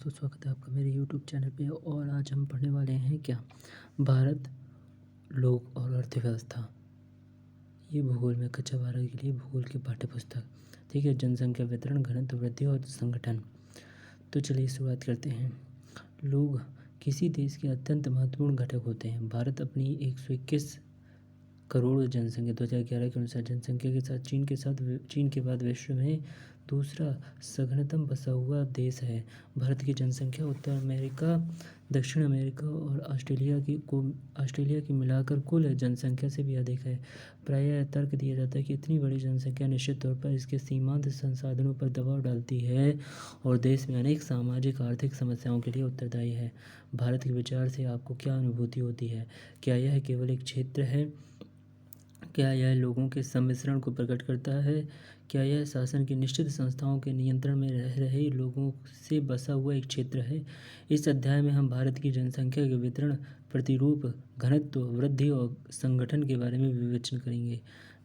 तो स्वागत है आपका मेरे YouTube चैनल पे। और आज हम पढ़ने वाले हैं क्या, भारत, लोक और अर्थव्यवस्था। ये भूगोल में कक्षा 12 के लिए भूगोल की पाठ्य पुस्तक। ठीक है, जनसंख्या वितरण, घनत्व, वृद्धि और संगठन। तो चलिए शुरुआत करते हैं। लोग किसी देश के अत्यंत महत्वपूर्ण घटक होते हैं। भारत अपनी 121 करोड़ जनसंख्या 2011 के अनुसार जनसंख्या के साथ चीन के बाद विश्व में दूसरा सघनतम बसा हुआ देश है। भारत की जनसंख्या उत्तर अमेरिका, दक्षिण अमेरिका और ऑस्ट्रेलिया की मिलाकर कुल जनसंख्या से भी अधिक है। प्रायः यह तर्क दिया जाता है कि इतनी बड़ी जनसंख्या निश्चित तौर पर इसके सीमांत संसाधनों पर दबाव डालती है और देश में अनेक सामाजिक आर्थिक समस्याओं के लिए उत्तरदायी है। भारत के विचार से आपको क्या अनुभूति होती है? क्या यह केवल एक क्षेत्र है? क्या यह लोगों के सम्मिश्रण को प्रकट करता है? क्या यह शासन की निश्चित संस्थाओं के नियंत्रण में रह रहे लोगों से बसा हुआ एक क्षेत्र है? इस अध्याय में हम भारत की जनसंख्या के वितरण, प्रतिरूप, घनत्व, वृद्धि और संगठन के बारे में विवेचन करेंगे।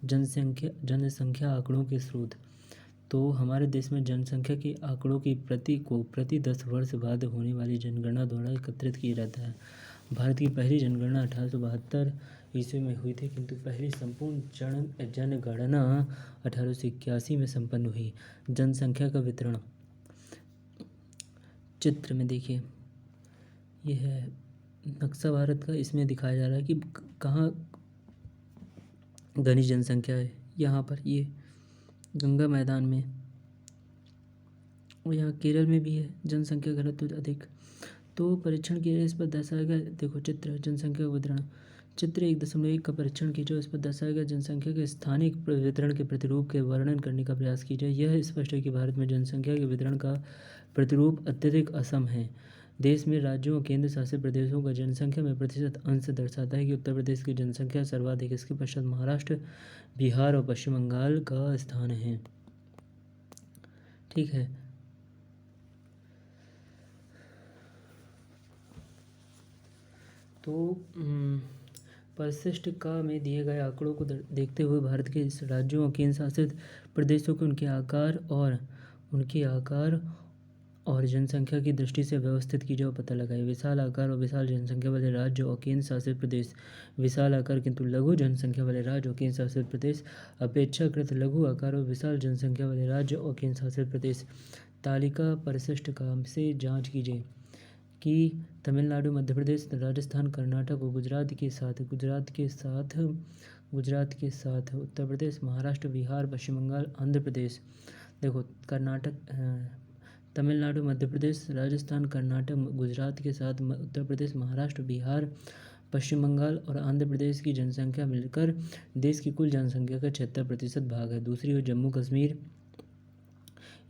जनसंख्या आंकड़ों के स्रोत। तो हमारे देश में जनसंख्या के आंकड़ों की प्रति 10 वर्ष बाद होने वाली जनगणना द्वारा एकत्रित किया जाता है। भारत की पहली जनगणना 1872 ईस्वी में हुई थी, किंतु पहली संपूर्ण जनगणना 1881 में संपन्न हुई। जनसंख्या का वितरण चित्र में देखिए, यह है नक्शा भारत का। इसमें दिखाया जा रहा है कि कहाँ घनी जनसंख्या है। यहाँ पर ये गंगा मैदान में, और यहाँ केरल में भी है जनसंख्या घनत्व अधिक। तो परीक्षण किया इस पर दर्शाया गया, देखो चित्र जनसंख्या वितरण। चित्र 1.1 का परीक्षण कीजिए, इस पर दर्शाया गया जनसंख्या के स्थानिक वितरण के प्रतिरूप के वर्णन करने का प्रयास कीजिए। यह स्पष्ट है कि भारत में जनसंख्या के वितरण का प्रतिरूप अत्यधिक असम है। देश में राज्यों और केंद्र शासित प्रदेशों का जनसंख्या में प्रतिशत अंश दर्शाता है कि उत्तर प्रदेश की जनसंख्या सर्वाधिक, इसके पश्चात महाराष्ट्र, बिहार और पश्चिम बंगाल का स्थान है। ठीक है, तो परिशिष्ट का में दिए गए आंकड़ों को देखते हुए भारत के राज्यों और केंद्र शासित प्रदेशों के उनके आकार और जनसंख्या की दृष्टि से व्यवस्थित कीजिए और पता लगाए। विशाल आकार और विशाल जनसंख्या वाले राज्य और केंद्र शासित प्रदेश। विशाल आकार किंतु लघु जनसंख्या वाले राज्य और केंद्र शासित प्रदेश। अपेक्षाकृत लघु आकार और विशाल जनसंख्या वाले राज्य और केंद्र शासित प्रदेश। तालिका परिशिष्ट का से जांच कीजिए कि तमिलनाडु, मध्य प्रदेश, राजस्थान, कर्नाटक और गुजरात के साथ उत्तर प्रदेश, महाराष्ट्र, बिहार, पश्चिम बंगाल, आंध्र प्रदेश। देखो तमिलनाडु, मध्य प्रदेश, राजस्थान, कर्नाटक, गुजरात के साथ उत्तर प्रदेश, महाराष्ट्र, बिहार, पश्चिम बंगाल और आंध्र प्रदेश की जनसंख्या मिलकर देश की कुल जनसंख्या का 76% भाग है। दूसरी ओर जम्मू कश्मीर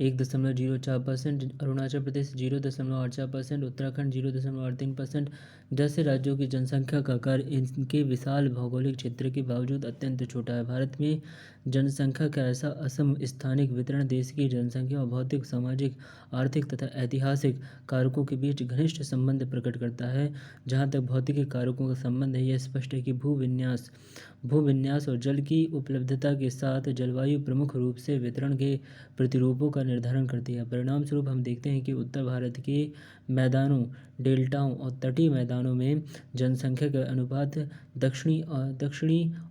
1.04%, अरुणाचल प्रदेश 0.84%, उत्तराखंड 0.83% जैसे राज्यों की जनसंख्या का आकार इनके विशाल भौगोलिक क्षेत्र के बावजूद अत्यंत छोटा है। भारत में जनसंख्या का ऐसा असम स्थानिक वितरण देश की जनसंख्या और भौतिक, सामाजिक, आर्थिक तथा ऐतिहासिक कारकों के बीच घनिष्ठ संबंध प्रकट करता है। जहाँ तक भौतिक कारकों का संबंध है, यह स्पष्ट है कि भूविन्यास और जल की उपलब्धता के साथ जलवायु प्रमुख रूप से वितरण के प्रतिरूपों का निर्धारण करती है। परिणाम स्वरूप हम देखते हैं कि उत्तर भारत के मैदानों, डेल्टाओं और तटीय मैदानों में जनसंख्या का अनुपात दक्षिणी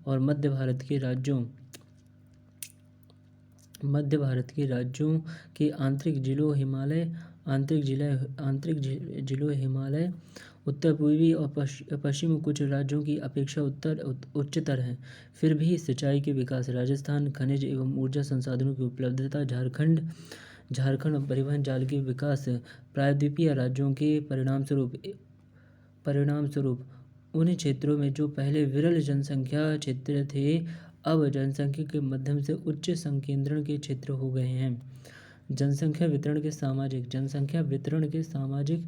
और मध्य भारत के राज्यों के आंतरिक जिलों हिमालय, उत्तर पूर्वी और पश्चिम कुछ राज्यों की अपेक्षा उच्चतर है। फिर भी सिंचाई के विकास, राजस्थान, खनिज एवं ऊर्जा संसाधनों की उपलब्धता, झारखंड और परिवहन जाल के विकास, प्रायद्वीपीय राज्यों के परिणामस्वरूप उन क्षेत्रों में जो पहले विरल जनसंख्या क्षेत्र थे, अब जनसंख्या के माध्यम से उच्च संकेंद्रण के क्षेत्र हो गए हैं। जनसंख्या वितरण के सामाजिक,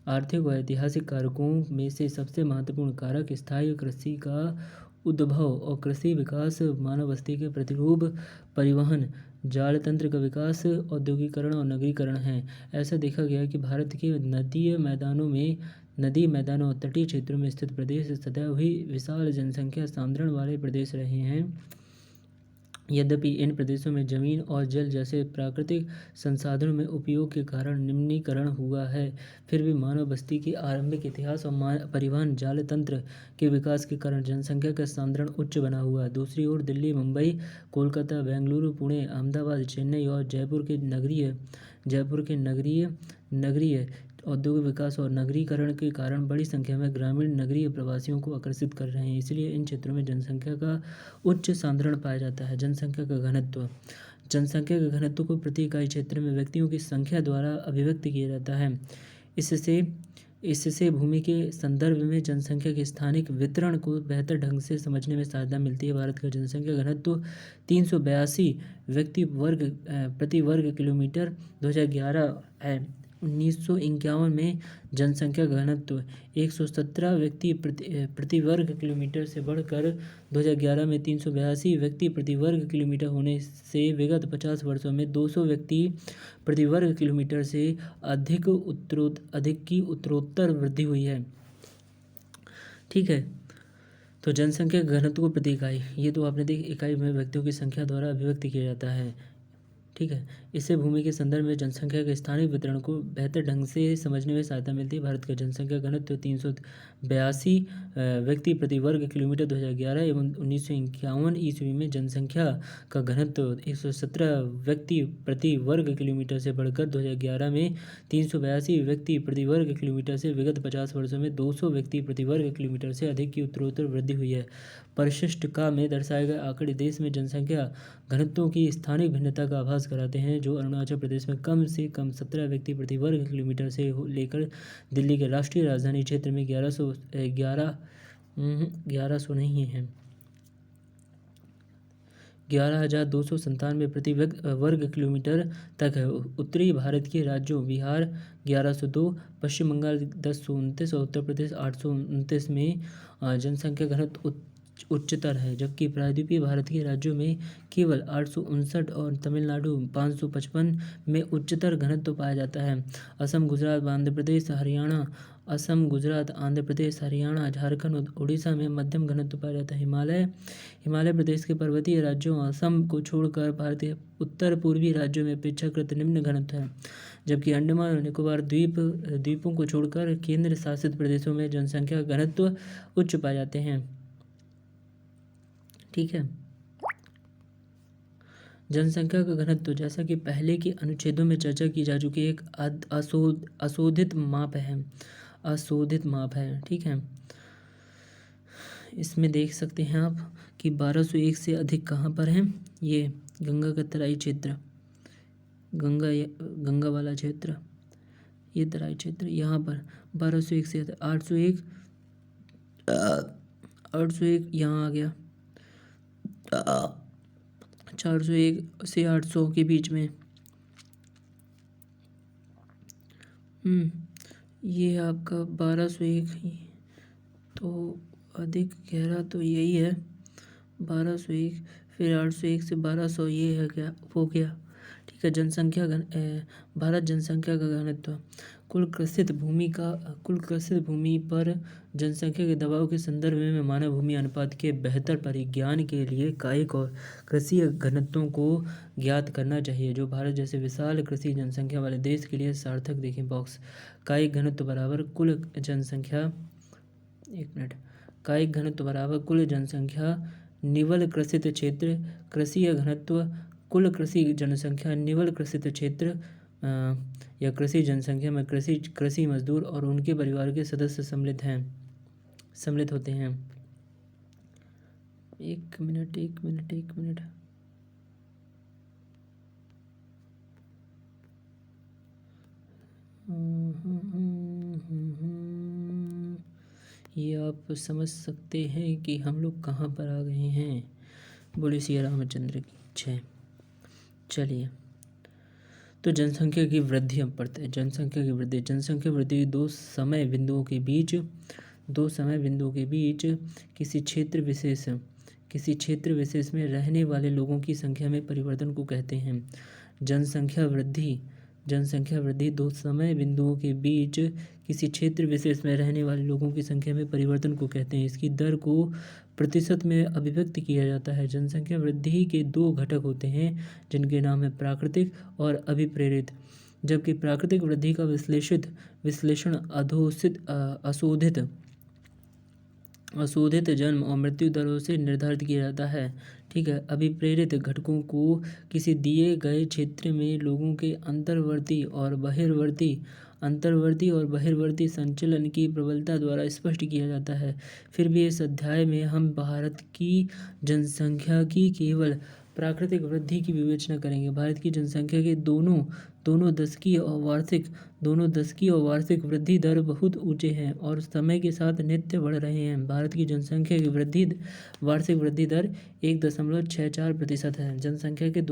आर्थिक व ऐतिहासिक कारकों में से सबसे महत्वपूर्ण कारक स्थायी कृषि का उद्भव और कृषि विकास, मानव बस्ती के प्रतिरूप, परिवहन जाल तंत्र का विकास, औद्योगिकरण और नगरीकरण है। ऐसा देखा गया कि भारत के नदी मैदानों और तटीय क्षेत्रों में स्थित प्रदेश सदैव ही विशाल जनसंख्या सांद्रण वाले प्रदेश रहे हैं। यद्यपि इन प्रदेशों में जमीन और जल जैसे प्राकृतिक संसाधनों में उपयोग के कारण निम्नीकरण हुआ है, फिर भी मानव बस्ती के आरंभिक इतिहास और परिवहन जाल तंत्र के विकास के कारण जनसंख्या का सांद्रण उच्च बना हुआ है। दूसरी ओर दिल्ली, मुंबई, कोलकाता, बेंगलुरु, पुणे, अहमदाबाद, चेन्नई और जयपुर के नगरीय औद्योगिक विकास और नगरीकरण के कारण बड़ी संख्या में ग्रामीण नगरीय प्रवासियों को आकर्षित कर रहे हैं। इसलिए इन क्षेत्रों में जनसंख्या का उच्च सांद्रण पाया जाता है। जनसंख्या का घनत्व को प्रति इकाई क्षेत्र में व्यक्तियों की संख्या द्वारा अभिव्यक्त किया जाता है। इससे भूमि के संदर्भ में जनसंख्या के स्थानिक वितरण को बेहतर ढंग से समझने में सहायता मिलती है। भारत का जनसंख्या घनत्व 382 व्यक्ति प्रति वर्ग किलोमीटर 2011 है। 1951 में जनसंख्या घनत्व 117 व्यक्ति प्रति वर्ग किलोमीटर से बढ़कर 2011 में 382 व्यक्ति प्रति वर्ग किलोमीटर होने से विगत 50 वर्षों में 200 व्यक्ति प्रति वर्ग किलोमीटर से अधिक की उत्तरोत्तर वृद्धि हुई है। ठीक है, तो जनसंख्या घनत्व को प्रति इकाई, ये तो आपने देखी, इकाई में व्यक्तियों की संख्या द्वारा अभिव्यक्त किया जाता है। ठीक है, इससे भूमि के संदर्भ में जनसंख्या के स्थानिक वितरण को बेहतर ढंग से समझने में सहायता मिलती है। भारत का जनसंख्या घनत्व 382 व्यक्ति प्रति वर्ग किलोमीटर 2011 एवं 1951 ईस्वी में जनसंख्या का घनत्व 117 व्यक्ति प्रति वर्ग किलोमीटर से बढ़कर 2011 में 382 व्यक्ति प्रति वर्ग किलोमीटर से विगत 50 वर्षों में 200 व्यक्ति प्रति वर्ग किलोमीटर से अधिक की उत्तरोत्तर वृद्धि हुई है। परिशिष्ट का में दर्शाए गए आंकड़े देश में जनसंख्या घनत्वों की स्थानिक भिन्नता का आभास कराते हैं, जो अरुणाचल प्रदेश में कम से कम 17 व्यक्ति प्रति वर्ग किलोमीटर से लेकर दिल्ली के राष्ट्रीय राजधानी क्षेत्र में 11,297 प्रति वर्ग किलोमीटर तक है। उत्तरी भारत के राज्यों बिहार 1102, पश्चिम बंगाल 1029 और उत्तर प्रदेश 829 में जनसंख्या घनत्व उच्चतर है, जबकि प्रायद्वीपीय भारत के राज्यों में केवल 859 और तमिलनाडु 555 में उच्चतर घनत्व पाया जाता है। असम, गुजरात, आंध्र प्रदेश, हरियाणा, झारखंड और उड़ीसा में मध्यम घनत्व पाया जाता है। हिमालय प्रदेश के पर्वतीय राज्यों असम को छोड़कर भारतीय उत्तर पूर्वी राज्यों में अपेक्षाकृत निम्न घनत्व है, जबकि अंडमान और निकोबार द्वीपों को छोड़कर केंद्र शासित प्रदेशों में जनसंख्या घनत्व उच्च पाए जाते हैं। ठीक है, जनसंख्या का घनत्व जैसा कि पहले के अनुच्छेदों में चर्चा की जा चुकी है, एक अशोधित माप है। ठीक है, इसमें देख सकते हैं आप कि 1201 से अधिक कहाँ पर है, ये गंगा का तराई क्षेत्र, गंगा वाला क्षेत्र, ये तराई क्षेत्र, यहाँ पर 1201 से 801 यहाँ आ गया, 401 से 800 के बीच में। ये आपका 1201, तो अधिक गहरा तो यही है 1201, फिर 801 से 1200, ये है क्या हो गया। ठीक है, भारत जनसंख्या का घनत्व कुल कृषित भूमि पर जनसंख्या के दबाव के संदर्भ में मानव भूमि अनुपात के बेहतर परिज्ञान के लिए कायिक और कृषि घनत्वों को ज्ञात करना चाहिए, जो भारत जैसे विशाल कृषि जनसंख्या वाले देश के लिए सार्थक। देखें बॉक्स, कायिक घनत्व बराबर कुल जनसंख्या निवल कृषित क्षेत्र, कृषि घनत्व कुल कृषि जनसंख्या निवल कृषित क्षेत्र या कृषि जनसंख्या में कृषि मजदूर और उनके परिवार के सदस्य सम्मिलित होते हैं। एक मिनट ये आप समझ सकते हैं कि हम लोग कहाँ पर आ गए हैं। बोले श्री रामचंद्र की जय। चलिए, तो जनसंख्या की वृद्धि हम पढ़ते हैं। जनसंख्या वृद्धि दो समय बिंदुओं के बीच किसी क्षेत्र विशेष में रहने वाले लोगों की संख्या में परिवर्तन को कहते हैं। जनसंख्या वृद्धि जनसंख्या वृद्धि दो समय बिंदुओं के बीच किसी क्षेत्र विशेष में रहने वाले लोगों की संख्या में परिवर्तन को कहते हैं। इसकी दर को प्रतिशत में अभिव्यक्त किया जाता है। जनसंख्या वृद्धि के दो घटक होते हैं जिनके नाम है प्राकृतिक और अभिप्रेरित। जबकि प्राकृतिक वृद्धि का विश्लेषण अशोधित जन्म और मृत्यु दरों से निर्धारित किया जाता है। ठीक है। अभिप्रेरित घटकों को किसी दिए गए क्षेत्र में लोगों के अंतर्वर्ती और बहिर्वर्ती संचलन की प्रबलता द्वारा स्पष्ट किया जाता है। फिर भी इस अध्याय में हम भारत की जनसंख्या की केवल प्राकृतिक वृद्धि की विवेचना करेंगे। भारत की जनसंख्या के दोनों दशकीय और वार्षिक वृद्धि दर बहुत ऊंचे हैं और समय के साथ नित्य बढ़ रहे हैं। भारत की जनसंख्या की वार्षिक वृद्धि दर 1.64% है। जनसंख्या के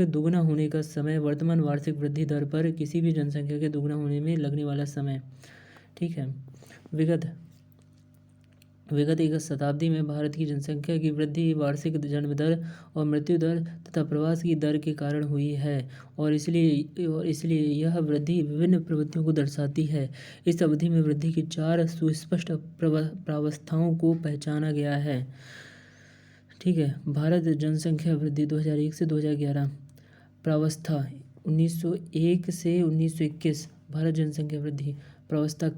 दुगना होने का समय वर्तमान वार्षिक वृद्धि दर पर किसी भी जनसंख्या के दुगना होने में लगने वाला समय। ठीक है। विगत एक शताब्दी में भारत की जनसंख्या की वृद्धि वार्षिक जन्म दर और मृत्यु दर तथा प्रवास की दर के कारण हुई है और इसलिए यह वृद्धि विभिन्न प्रवृत्तियों को दर्शाती है। इस अवधि में वृद्धि की 4 सुस्पष्ट प्रावस्थाओं को पहचाना गया है। ठीक है। भारत जनसंख्या वृद्धि 2001 से 2011। प्रावस्था 1901 से 1921। भारत जनसंख्या वृद्धि प्रावस्था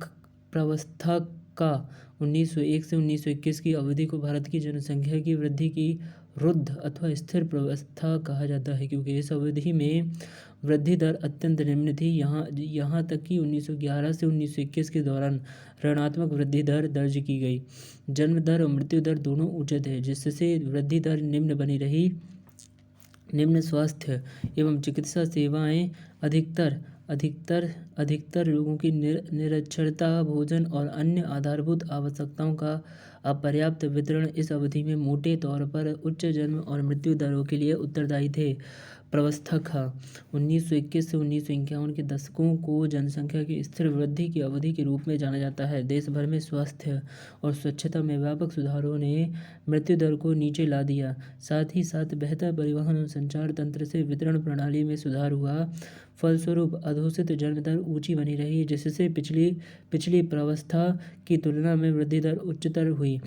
का 1901 से 1921 की अवधि को भारत की जनसंख्या की वृद्धि की रुद्ध अथवा स्थिर प्रावस्था कहा जाता है, क्योंकि इस अवधि में वृद्धि दर अत्यंत निम्न थी। यहाँ तक कि 1911 से 1921 के दौरान ऋणात्मक वृद्धि दर दर्ज की गई। जन्म दर और मृत्यु दर दोनों उच्च थे, जिससे वृद्धि दर निम्न बनी रही। निम्न स्वास्थ्य एवं चिकित्सा सेवाएं अधिकतर लोगों की निरक्षरता, भोजन और अन्य आधारभूत आवश्यकताओं का अपर्याप्त वितरण इस अवधि में मोटे तौर पर उच्च जन्म और मृत्यु दरों के लिए उत्तरदायी थे। प्रावस्था का 1921 से 1951 के दशकों को जनसंख्या की स्थिर वृद्धि की अवधि के रूप में जाना जाता है। देश भर में स्वास्थ्य और स्वच्छता में व्यापक सुधारों ने मृत्यु दर को नीचे ला दिया। साथ ही साथ बेहतर परिवहन और संचार तंत्र से वितरण प्रणाली में सुधार हुआ। फलस्वरूप अधोसित जन्म दर ऊंची बनी रही, जिससे पिछली प्रावस्था की तुलना में वृद्धि दर उच्चतर हुई।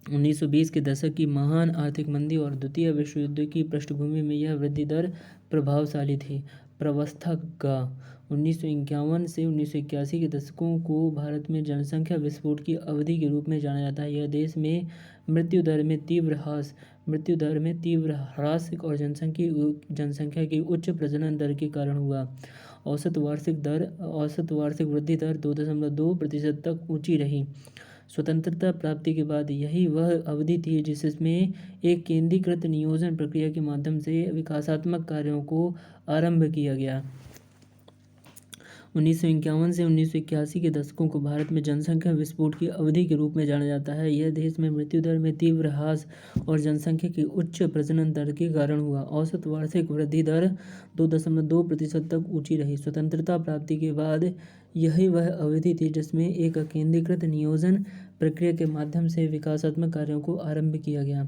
1920 के दशक की महान आर्थिक मंदी और द्वितीय विश्व युद्ध की पृष्ठभूमि में यह वृद्धि दर प्रभावशाली थी। प्रावस्था का 1951 से 1981 के दशकों को भारत में जनसंख्या विस्फोट की अवधि के रूप में जाना जाता है। यह देश में मृत्यु दर में तीव्र ह्रास और जनसंख्या की उच्च प्रजनन दर के कारण हुआ। औसत वार्षिक वृद्धि दर 2.2% तक ऊंची रही। स्वतंत्रता प्राप्ति के बाद यही वह अवधि थी जिसमें एक केंद्रीकृत नियोजन प्रक्रिया के माध्यम से विकासात्मक कार्यों को आरंभ किया गया। 1951 से 1981 के दशकों को भारत में जनसंख्या विस्फोट की अवधि के रूप में जाना जाता है। यह देश में मृत्यु दर में तीव्र ह्रास और जनसंख्या की उच्च प्रजनन दर के कारण हुआ। औसत वार्षिक वृद्धि दर 2.2% तक ऊंची रही। स्वतंत्रता प्राप्ति के बाद यही वह अवधि थी जिसमें एक केंद्रीकृत नियोजन प्रक्रिया के माध्यम से विकासात्मक कार्यों को आरंभ किया गया।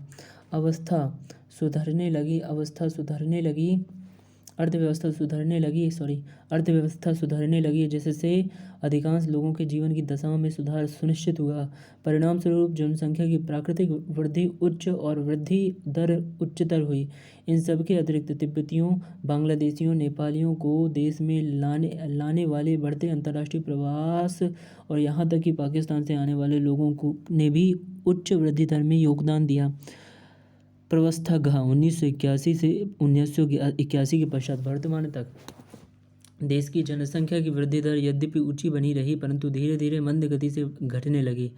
अर्थव्यवस्था सुधरने लगी जिससे अधिकांश लोगों के जीवन की दशाओं में सुधार सुनिश्चित हुआ। परिणाम स्वरूप जनसंख्या की प्राकृतिक वृद्धि उच्च और वृद्धि दर उच्चतर हुई। इन सब के अतिरिक्त तिब्बतियों, बांग्लादेशियों, नेपालियों को देश में लाने वाले बढ़ते अंतर्राष्ट्रीय प्रवास और यहाँ तक कि पाकिस्तान से आने वाले लोगों ने भी उच्च वृद्धि दर में योगदान दिया। प्रावस्था 1981 से 1981 के पश्चात वर्तमान तक देश की जनसंख्या की वृद्धि दर यद्यपि ऊंची बनी रही, परंतु धीरे धीरे मंद गति से घटने लगी।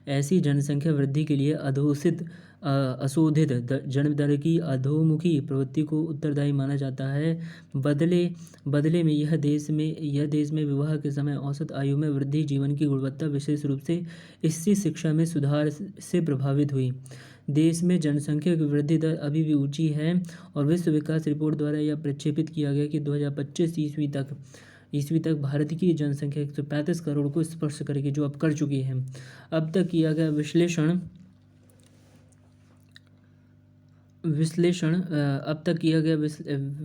ऐसी जनसंख्या वृद्धि के लिए अशोधित जन्म दर की अधोमुखी प्रवृत्ति को उत्तरदायी माना जाता है। बदले में यह देश में विवाह के समय औसत आयु में वृद्धि, जीवन की गुणवत्ता विशेष रूप से स्त्री शिक्षा में सुधार से प्रभावित हुई। देश में जनसंख्या की वृद्धि दर अभी भी ऊंची है और विश्व विकास रिपोर्ट द्वारा यह प्रक्षेपित किया गया कि 2025 ईस्वी तक भारत की जनसंख्या 135 करोड़ को स्पर्श करेगी, जो अब कर चुकी है। अब तक किया गया विश्लेषण विश्लेषण अब तक किया गया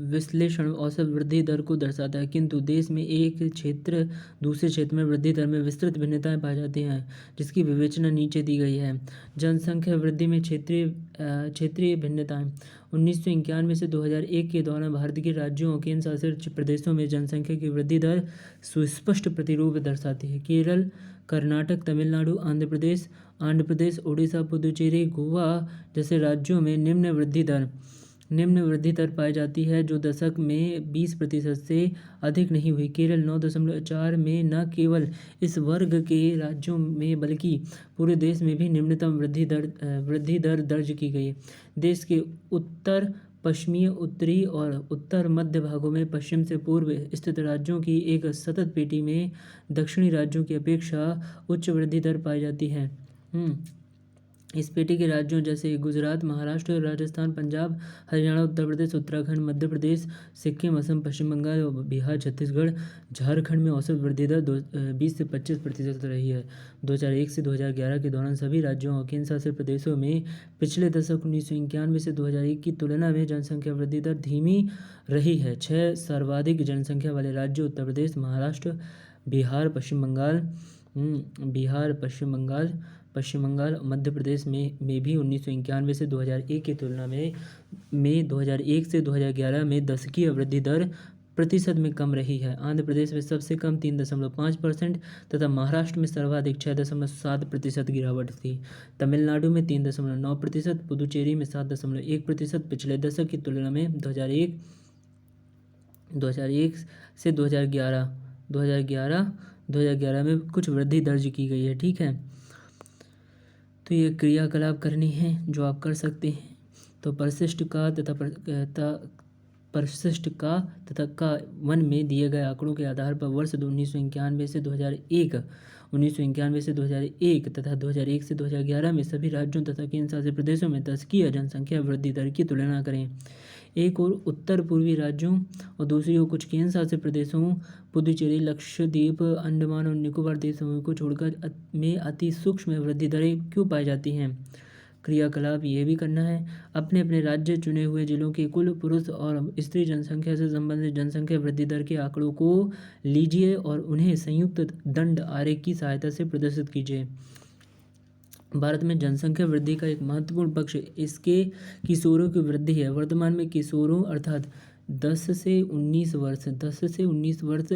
विश्लेषण औसत वृद्धि दर को दर्शाता है, किंतु देश में एक क्षेत्र दूसरे क्षेत्र में वृद्धि दर में विस्तृत भिन्नताएं पाई जाती हैं, जिसकी विवेचना नीचे दी गई है। जनसंख्या वृद्धि में क्षेत्रीय भिन्नताएं। 1991 से 2001 के दौरान भारत के राज्यों और केंद्र शासित प्रदेशों में जनसंख्या की वृद्धि दर सुस्पष्ट प्रतिरूप दर्शाती है। केरल, कर्नाटक, तमिलनाडु, आंध्र प्रदेश, उड़ीसा, पुदुचेरी, गोवा जैसे राज्यों में निम्न वृद्धि दर पाई जाती है, जो दशक में 20% से अधिक नहीं हुई। केरल 9.4 में न केवल इस वर्ग के राज्यों में बल्कि पूरे देश में भी निम्नतम वृद्धि दर दर्ज की गई। देश के उत्तर पश्चिमी, उत्तरी और उत्तर मध्य भागों में पश्चिम से पूर्व स्थित राज्यों की एक सतत पेटी में दक्षिणी राज्यों की अपेक्षा उच्च वृद्धि दर पाई जाती है। इस पेटी के राज्यों जैसे गुजरात, महाराष्ट्र, राजस्थान, पंजाब, हरियाणा, उत्तर प्रदेश, उत्तराखंड, मध्य प्रदेश, सिक्किम, असम, पश्चिम बंगाल, बिहार, छत्तीसगढ़, झारखंड में औसत वृद्धि दर 20 से 25% रही है। 2001 से 2011 के दौरान सभी राज्यों और केंद्र शासित प्रदेशों में पिछले दशक 1991 से 2001 की तुलना में जनसंख्या वृद्धि दर धीमी रही है। 6 सर्वाधिक जनसंख्या वाले राज्य उत्तर प्रदेश, महाराष्ट्र, बिहार, पश्चिम बंगाल, मध्य प्रदेश में भी 1991 से 2001 की तुलना में 2001 से 2011 में दशकीय वृद्धि दर प्रतिशत में कम रही है। आंध्र प्रदेश में सबसे कम 3.5% तथा महाराष्ट्र में सर्वाधिक 6.7% गिरावट थी। तमिलनाडु में 3.9%, पुदुचेरी में 7.1%। पिछले दशक की तुलना में 2001 से 2011 में कुछ वृद्धि दर्ज की गई है। ठीक है, तो ये क्रियाकलाप करनी है जो आप कर सकते हैं। तो परिशिष्ट का वन में दिए गए आंकड़ों के आधार पर वर्ष 1991 से 2001 तथा 2001 से 2011 में सभी राज्यों तथा केंद्र शासित प्रदेशों में दशकीय जनसंख्या वृद्धि दर की तुलना करें। एक और उत्तर पूर्वी राज्यों और दूसरी ओर कुछ केंद्र शासित प्रदेशों पुदुचेरी, लक्षद्वीप, अंडमान और निकोबार द्वीप समूह को छोड़कर में अति सूक्ष्म वृद्धि दरें क्यों पाई जाती हैं। क्रियाकलाप ये भी करना है। अपने अपने राज्य चुने हुए जिलों के कुल पुरुष और स्त्री जनसंख्या से संबंधित जनसंख्या वृद्धि दर के आंकड़ों को लीजिए और उन्हें संयुक्त दंड आरेख की सहायता से प्रदर्शित कीजिए। भारत में जनसंख्या वृद्धि का एक महत्वपूर्ण पक्ष इसके किशोरों की वृद्धि है। वर्तमान में किशोरों अर्थात 10 से 19 वर्ष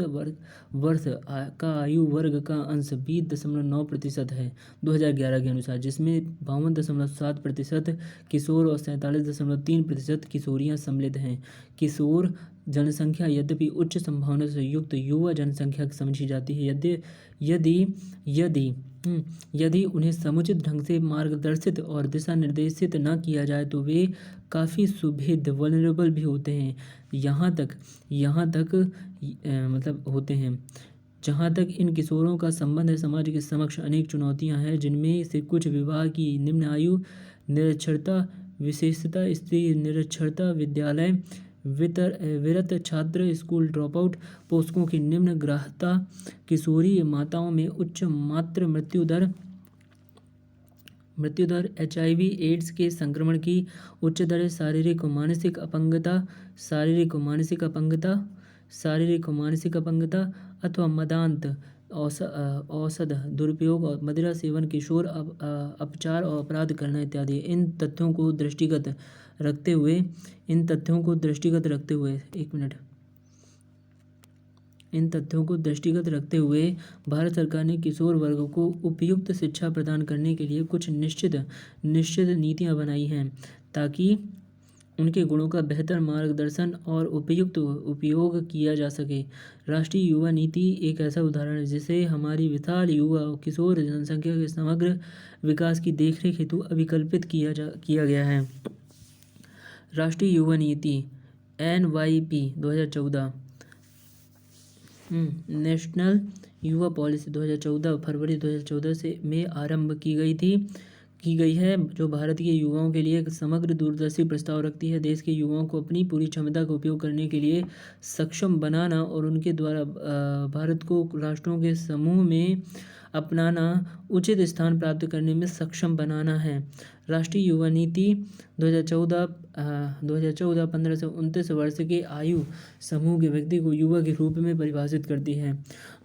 का आयु वर्ग का अंश 20.9% है 2011 के अनुसार, जिसमें 52.7% किशोर और 47.3% किशोरियां सम्मिलित हैं। किशोर जनसंख्या यद्यपि उच्च संभावना से युक्त युवा जनसंख्या समझी जाती है, यदि उन्हें समुचित ढंग से मार्गदर्शित और दिशा निर्देशित न किया जाए तो वे काफ़ी सुभेद वल्नरेबल भी होते हैं। यहाँ तक होते हैं। जहाँ तक इन किशोरों का संबंध है, समाज के समक्ष अनेक चुनौतियाँ हैं, जिनमें से कुछ विवाह की निम्न आयु, निरक्षरता, विशेषतः स्त्री निरक्षरता, विद्यालय विरत छात्र, स्कूल ड्रॉपआउट, पोषकों की निम्न ग्राह्यता, किशोरी माताओं में उच्च मातृ मृत्यु दर, HIV एड्स के संक्रमण की उच्च दर, शारीरिक और मानसिक अपंगता अथवा मदांत, औषध दुरुपयोग और मदिरा सेवन, किशोर अपचार और अपराध करना इत्यादि। इन तथ्यों को दृष्टिगत रखते हुए भारत सरकार ने किशोर वर्ग को उपयुक्त शिक्षा प्रदान करने के लिए कुछ निश्चित नीतियां बनाई हैं, ताकि उनके गुणों का बेहतर मार्गदर्शन और उपयुक्त उपयोग किया जा सके। राष्ट्रीय युवा नीति एक ऐसा उदाहरण है जिसे हमारी विशाल युवा और किशोर जनसंख्या के समग्र विकास की देखरेख हेतु अभिकल्पित किया गया है। राष्ट्रीय युवा नीति NYP 2014 नेशनल युवा पॉलिसी 2014 फरवरी 2014 में आरंभ की गई थी। की गई है, जो भारत के युवाओं के लिए एक समग्र दूरदर्शी प्रस्ताव रखती है। देश के युवाओं को अपनी पूरी क्षमता का उपयोग करने के लिए सक्षम बनाना और उनके द्वारा भारत को राष्ट्रों के समूह में अपनाना, उचित स्थान प्राप्त करने में सक्षम बनाना है। राष्ट्रीय युवा नीति 2014 से 29 वर्ष के आयु समूह के व्यक्ति को युवा के रूप में परिभाषित करती है।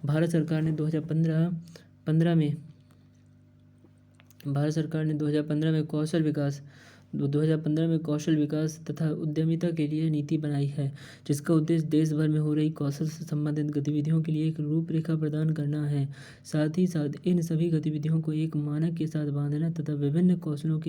भारत सरकार ने 2015 में 2015 में कौशल विकास तथा उद्यमिता के लिए नीति बनाई है, जिसका उद्देश्य देश भर में हो रही कौशल से संबंधित गतिविधियों के लिए एक रूपरेखा प्रदान करना है। साथ ही साथ इन सभी गतिविधियों को एक मानक के साथ बांधना तथा विभिन्न कौशलों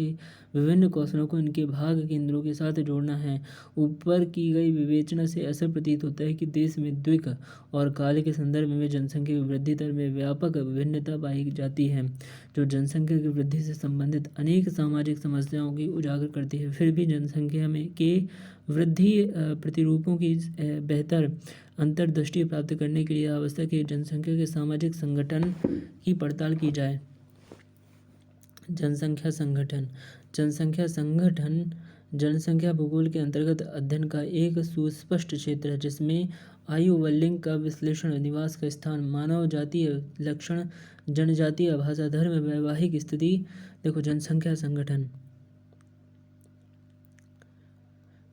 को इनके भाग केंद्रों के साथ जोड़ना है। ऊपर की गई विवेचना से ऐसा प्रतीत होता है कि देश में द्विक और काल के संदर्भ में जनसंख्या की वृद्धि दर में व्यापक विभिन्नता पाई जाती है, जो जनसंख्या की वृद्धि से संबंधित अनेक सामाजिक समस्याओं की उजागर करती है। फिर भी जनसंख्या में के वृद्धि प्रतिरूपों की बेहतर अंतर्दृष्टि प्राप्त करने के लिए आवश्यक है जनसंख्या के सामाजिक संगठन की पड़ताल की जाए। जनसंख्या संगठन जनसंख्या भूगोल के अंतर्गत अध्ययन का एक सुस्पष्ट क्षेत्र है, जिसमें आयु व लिंग का विश्लेषण, निवास का स्थान, मानव जातीय लक्षण, जनजातीय भाषा, धर्म, वैवाहिक स्थिति। देखो, जनसंख्या संगठन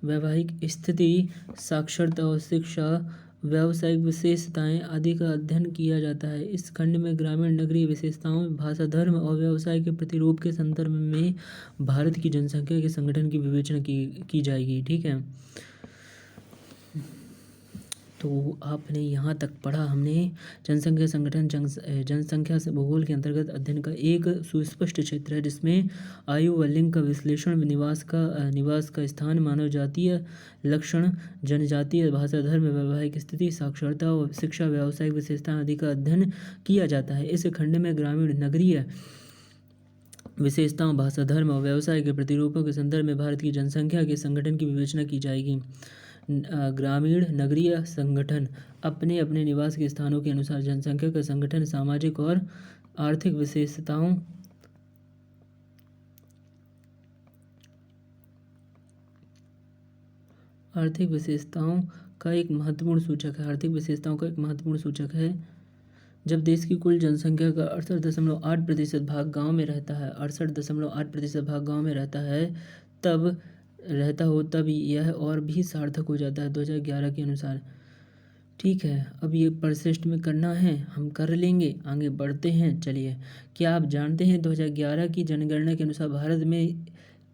वैवाहिक स्थिति, साक्षरता और शिक्षा, व्यावसायिक विशेषताएं आदि का अध्ययन किया जाता है। इस खंड में ग्रामीण नगरीय विशेषताओं, भाषा, धर्म और व्यवसाय के प्रतिरूप के संदर्भ में भारत की जनसंख्या के संगठन की विवेचना की जाएगी। ठीक है, तो आपने यहाँ तक पढ़ा हमने जनसंख्या संगठन जनसंख्या से भूगोल के अंतर्गत अध्ययन का एक सुस्पष्ट क्षेत्र है, जिसमें आयु व लिंग का विश्लेषण, निवास का स्थान, मानव जातीय लक्षण, जनजातीय भाषा, धर्म, वैवाहिक स्थिति, साक्षरता और शिक्षा, व्यावसायिक विशेषता आदि का अध्ययन किया जाता है। इस खंड में ग्रामीण नगरीय विशेषताओं, भाषा, धर्म और व्यवसाय के प्रतिरूपों के संदर्भ में भारत की जनसंख्या के संगठन की विवेचना की जाएगी। ग्रामीण नगरीय संगठन अपने अपने निवास के स्थानों के अनुसार जनसंख्या का संगठन सामाजिक और आर्थिक विशेषताओं का एक महत्वपूर्ण सूचक है। जब देश की कुल जनसंख्या का 68.8% भाग गाँव में रहता है, तब यह और भी सार्थक हो जाता है 2011 के अनुसार। ठीक है, अब ये परसिस्ट में करना है, हम कर लेंगे, आगे बढ़ते हैं। चलिए, क्या आप जानते हैं 2011 की जनगणना के अनुसार भारत में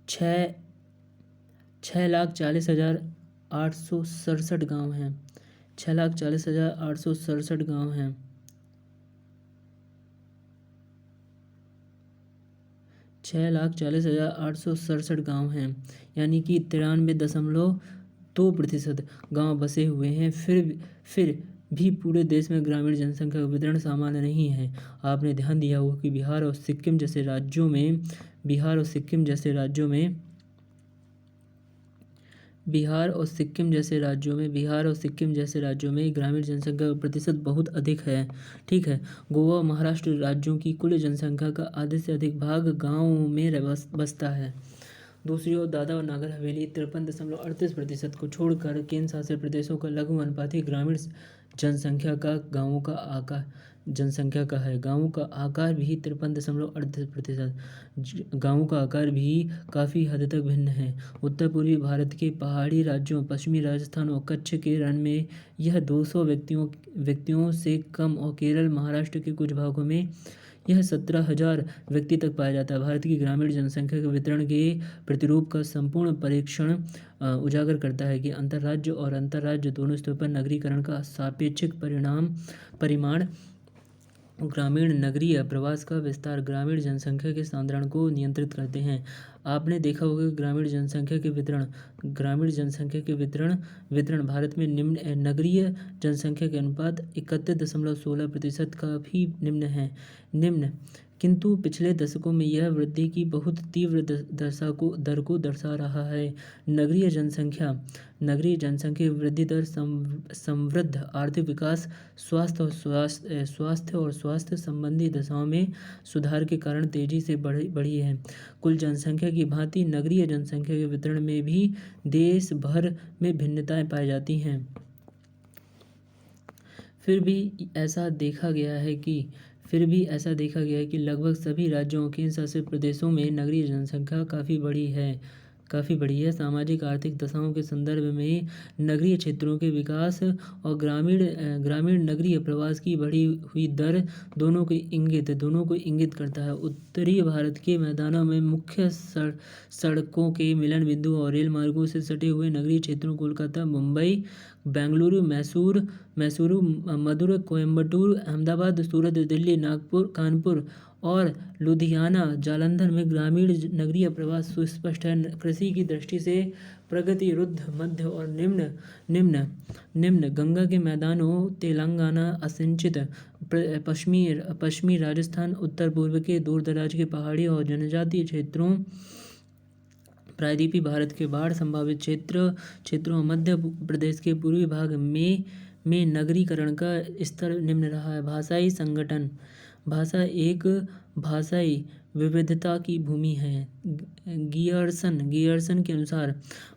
6,40,867 गाँव हैं। 6,40,867 गाँव हैं। 6,40,867 गाँव हैं, यानी कि 93.2% गाँव बसे हुए हैं। फिर भी पूरे देश में ग्रामीण जनसंख्या का वितरण सामान्य नहीं है। आपने ध्यान दिया होगा कि बिहार और सिक्किम जैसे राज्यों में ग्रामीण जनसंख्या का प्रतिशत बहुत अधिक है। ठीक है, गोवा और महाराष्ट्र राज्यों की कुल जनसंख्या का आधे से अधिक भाग गाँव में बसता है। दूसरी ओर दादरा और नागर हवेली 53.38% को छोड़कर केंद्र शासित प्रदेशों का लघु अनुपाती ग्रामीण जनसंख्या का है। गाँवों का आकार भी 53.38%। गाँवों का आकार भी काफ़ी हद तक भिन्न है। उत्तर पूर्वी भारत के पहाड़ी राज्यों, पश्चिमी राजस्थान और कच्छ के रण में यह 200 व्यक्तियों से कम और केरल, महाराष्ट्र के कुछ भागों में यह 17,000 व्यक्ति तक पाया जाता है। भारत की ग्रामीण जनसंख्या के वितरण के प्रतिरूप का संपूर्ण परीक्षण उजागर करता है कि अंतर्राज्य और अंतर्राज्य दोनों स्तरों पर नगरीकरण का सापेक्षिक परिमाण, ग्रामीण नगरीय प्रवास का विस्तार ग्रामीण जनसंख्या के सांद्रण को नियंत्रित करते हैं। आपने देखा होगा कि ग्रामीण जनसंख्या के वितरण भारत में नगरीय जनसंख्या के अनुपात 31.16% काफ़ी निम्न है। किंतु पिछले दशकों में यह वृद्धि की बहुत तीव्र दर को दर्शा रहा है। नगरीय जनसंख्या वृद्धि दर, समृद्ध आर्थिक विकास, स्वास्थ्य और स्वास्थ्य संबंधी दशाओं में सुधार के कारण तेजी से बढ़ी है। कुल जनसंख्या की भांति नगरीय जनसंख्या के वितरण में भी देश भर में भिन्नताएं पाई जाती हैं। फिर भी ऐसा देखा गया है कि लगभग सभी राज्यों और केंद्र शासित प्रदेशों में नगरीय जनसंख्या काफ़ी बड़ी है। सामाजिक आर्थिक दशाओं के संदर्भ में नगरीय क्षेत्रों के विकास और ग्रामीण नगरीय प्रवास की बढ़ी हुई दर दोनों को इंगित करता है। उत्तरी भारत के मैदानों में मुख्य सड़कों के मिलन बिंदु और रेल मार्गों से सटे हुए नगरीय क्षेत्रों कोलकाता, मुंबई, बेंगलुरु, मैसूरू, मदुरै, कोयम्बटूर, अहमदाबाद, सूरत, दिल्ली, नागपुर, कानपुर और लुधियाना, जालंधर में ग्रामीण नगरीय प्रवास सुस्पष्ट है। कृषि की दृष्टि से प्रगति रुद्ध, मध्य और निम्न गंगा के मैदानों, तेलंगाना, असिंचित पश्चिमी राजस्थान, उत्तर पूर्व के दूरदराज के पहाड़ी और जनजातीय क्षेत्रों, प्रायद्वीपीय भारत के बाढ़ संभावित क्षेत्रों, मध्य प्रदेश के पूर्वी भाग में नगरीकरण का स्तर निम्न रहा है। भाषाई संगठन, भाषा एक भाषाई विविधता की भूमि है। गियर्सन के अनुसार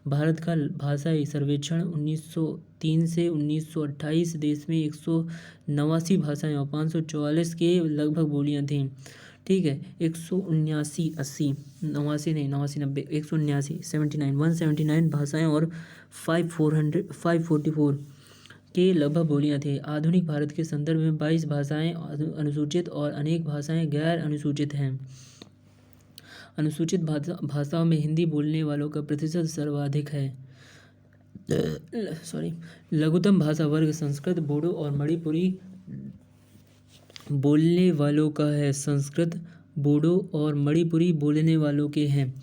भारत का भाषाई सर्वेक्षण 1903 से 1928 देश में 189 भाषाएं और 544 के लगभग बोलियां थीं। ठीक है, 179 भाषाएं और 544 के लगभग बोलियां थी। आधुनिक भारत के संदर्भ में 22 भाषाएं अनुसूचित और अनेक भाषाएं गैर अनुसूचित हैं। अनुसूचित भाषाओं में हिंदी बोलने वालों का प्रतिशत सर्वाधिक है। लघुत्तम भाषा वर्ग संस्कृत, बोडो और मणिपुरी बोलने वालों का है। संस्कृत, बोडो और मणिपुरी बोलने वालों के हैं।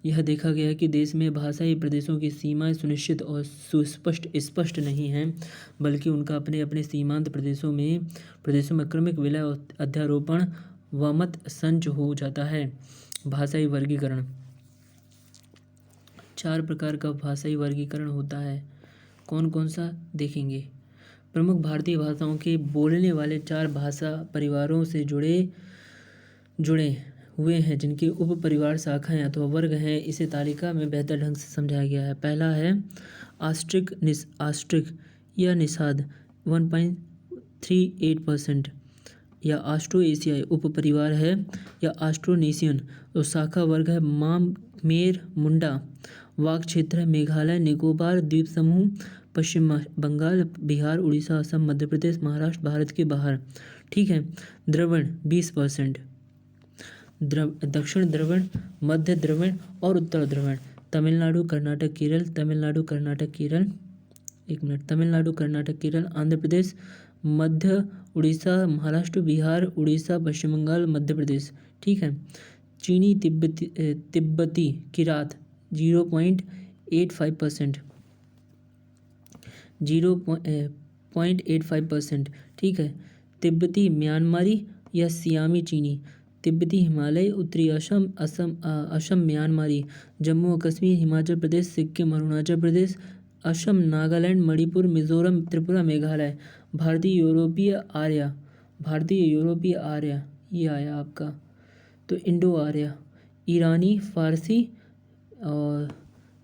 यह देखा गया है कि देश में भाषाई प्रदेशों की सीमाएं सुनिश्चित और स्पष्ट नहीं हैं, बल्कि उनका अपने अपने सीमांत प्रदेशों में क्रमिक विलय और अध्यारोपण व मत संच हो जाता है। भाषाई वर्गीकरण, 4 प्रकार का भाषाई वर्गीकरण होता है। कौन कौन सा देखेंगे। प्रमुख भारतीय भाषाओं के बोलने वाले 4 भाषा परिवारों से जुड़े हुए हैं, जिनके उप परिवार, शाखाएं अथवा वर्ग हैं। इसे तालिका में बेहतर ढंग से समझाया गया है। पहला है आस्ट्रिक या निषाद 1.38% या ऑस्ट्रो एशियाई उप परिवार है, या ऑस्ट्रोनेशियन और शाखा वर्ग है। मेर मुंडा वाक क्षेत्र है। मेघालय, निकोबार द्वीप समूह, पश्चिम बंगाल, बिहार, उड़ीसा, असम, मध्य प्रदेश, महाराष्ट्र भारत के बाहर। ठीक है। द्रविड़ 20%, दक्षिण द्रविड़, मध्य द्रविड़ और उत्तर द्रविड़। तमिलनाडु, कर्नाटक, केरल, तमिलनाडु, कर्नाटक, केरल, आंध्र प्रदेश, मध्य उड़ीसा, महाराष्ट्र, बिहार, उड़ीसा, पश्चिम बंगाल, मध्य प्रदेश। ठीक है। चीनी तिब्बती किरात 0.85%, 0.85%। ठीक है। तिब्बती म्यांमारी या सियामी चीनी, तिब्बती हिमालय, उत्तरी असम म्यांमारी, जम्मू और कश्मीर, हिमाचल प्रदेश, सिक्किम, अरुणाचल प्रदेश, असम, नागालैंड, मणिपुर, मिजोरम, त्रिपुरा, मेघालय। भारतीय यूरोपीय आर्य ये आया आपका, तो इंडो आर्य, ईरानी, फारसी और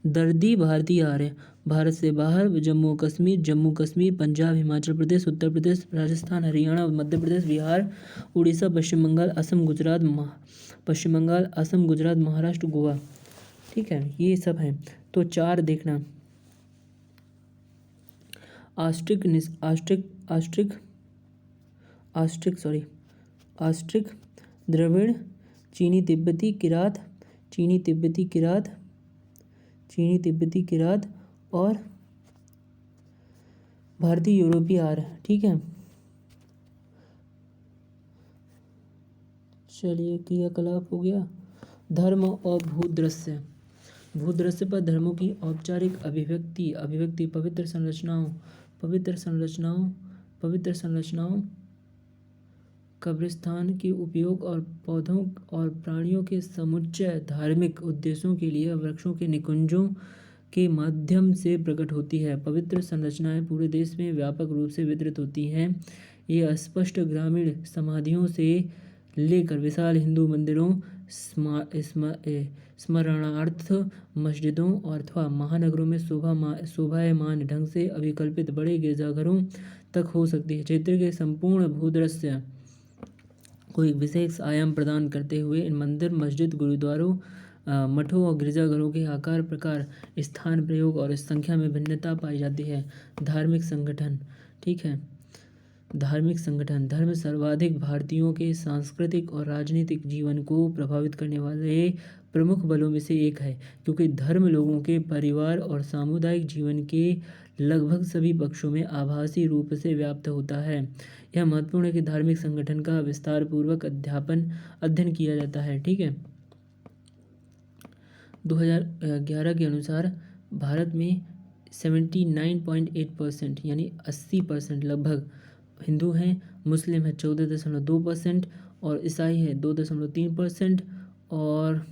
दर्दी भारतीय आर्य। भारत से बाहर जम्मू कश्मीर, पंजाब, हिमाचल प्रदेश, उत्तर प्रदेश, राजस्थान, हरियाणा, मध्य प्रदेश, बिहार, उड़ीसा, पश्चिम बंगाल, असम, गुजरात, महाराष्ट्र, गोवा। ठीक है, ये सब हैं। तो 4 देखना, ऑस्ट्रिक, द्रविड़, चीनी तिब्बती किरात और भारतीय यूरोपीय आर्य। ठीक है। चलिए, क्रियाकलाप हो गया। धर्म और भूदृश्य पर धर्मों की औपचारिक अभिव्यक्ति पवित्र संरचनाओं कब्रिस्तान के उपयोग और पौधों और प्राणियों के समुच्चय धार्मिक उद्देश्यों के लिए वृक्षों के निकुंजों के माध्यम से प्रकट होती है। पवित्र संरचनाएं पूरे देश में व्यापक रूप से वितरित होती हैं। ये अस्पष्ट ग्रामीण समाधियों से लेकर विशाल हिंदू मंदिरों, स्मरणार्थ मस्जिदों और अथवा महानगरों में शोभायमान ढंग से अभिकल्पित बड़े गिरजाघरों तक हो सकती है। क्षेत्र के संपूर्ण भूदृश्य को एक विशेष आयाम प्रदान करते हुए इन मंदिर, मस्जिद, गुरुद्वारों, मठों और गिरजाघरों के आकार, प्रकार, स्थान, प्रयोग और संख्या में भिन्नता पाई जाती है। धार्मिक संगठन, ठीक है। धार्मिक संगठन धर्म सर्वाधिक भारतीयों के सांस्कृतिक और राजनीतिक जीवन को प्रभावित करने वाले प्रमुख बलों में से एक है, क्योंकि धर्म लोगों के परिवार और सामुदायिक जीवन के लगभग सभी पक्षों में आभासी रूप से व्याप्त होता है। यह महत्वपूर्ण है कि धार्मिक संगठन का विस्तार पूर्वक अध्ययन किया जाता है, ठीक है। 2011 के अनुसार भारत में 79.8% यानी 80% लगभग हिंदू हैं, मुस्लिम है 14.2% और ईसाई है 2.3% और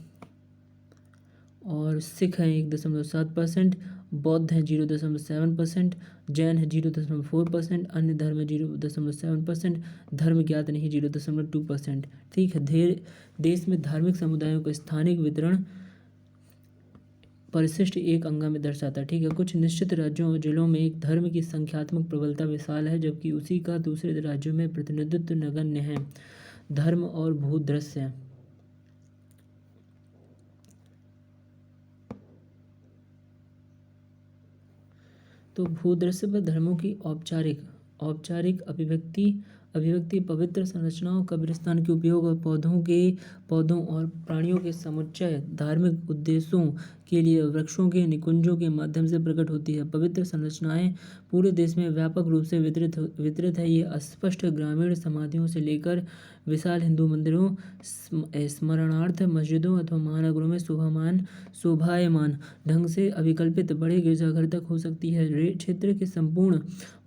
सिख हैं 1.7%, बौद्ध हैं 0.7%, जैन है 0.4%, अन्य धर्म है 0.7%, धर्म ज्ञात नहीं 0.2%, ठीक है। देश में धार्मिक समुदायों का स्थानिक वितरण परिशिष्ट एक अंगा में दर्शाता है, ठीक है। कुछ निश्चित राज्यों और जिलों में एक धर्म की संख्यात्मक प्रबलता विशाल है, जबकि उसी का दूसरे राज्यों में प्रतिनिधित्व नगण्य है। धर्म और भूदृश्य, तो भूदृश्य पर धर्मों की औपचारिक अभिव्यक्ति पवित्र संरचनाओं, कब्रिस्तान के उपयोग और पौधों और प्राणियों के समुच्चय धार्मिक उद्देश्यों के लिए वृक्षों के निकुंजों के माध्यम से प्रकट होती है। पवित्र संरचनाएं पूरे देश में व्यापक रूप से वितरित है। ये अस्पष्ट ग्रामीण समाधियों से लेकर विशाल हिंदू मंदिरों, स्मरणार्थ मस्जिदों अथवा महानगरों में शोभायमान ढंग से अभिकल्पित बड़े गिरजाघर तक हो सकती है। क्षेत्र के संपूर्ण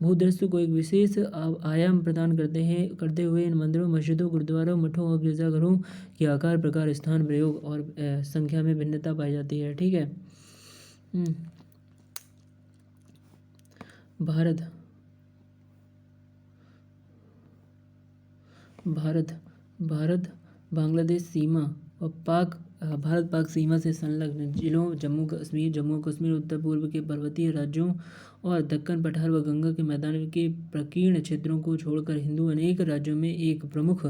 भूदृश्य को एक विशेष आयाम प्रदान करते हुए इन मंदिरों, मस्जिदों, गुरुद्वारों, मठों और गिरजाघरों के आकार, प्रकार, स्थान, प्रयोग और संख्या में भिन्नता पाई जाती है, ठीक है। भारत बांग्लादेश सीमा और भारत पाक सीमा से संलग्न जिलों जम्मू कश्मीर, उत्तर पूर्व के पर्वतीय राज्यों और दक्कन पठार व गंगा के मैदान के प्रकीर्ण क्षेत्रों को छोड़कर हिंदू अनेक राज्यों में एक प्रमुख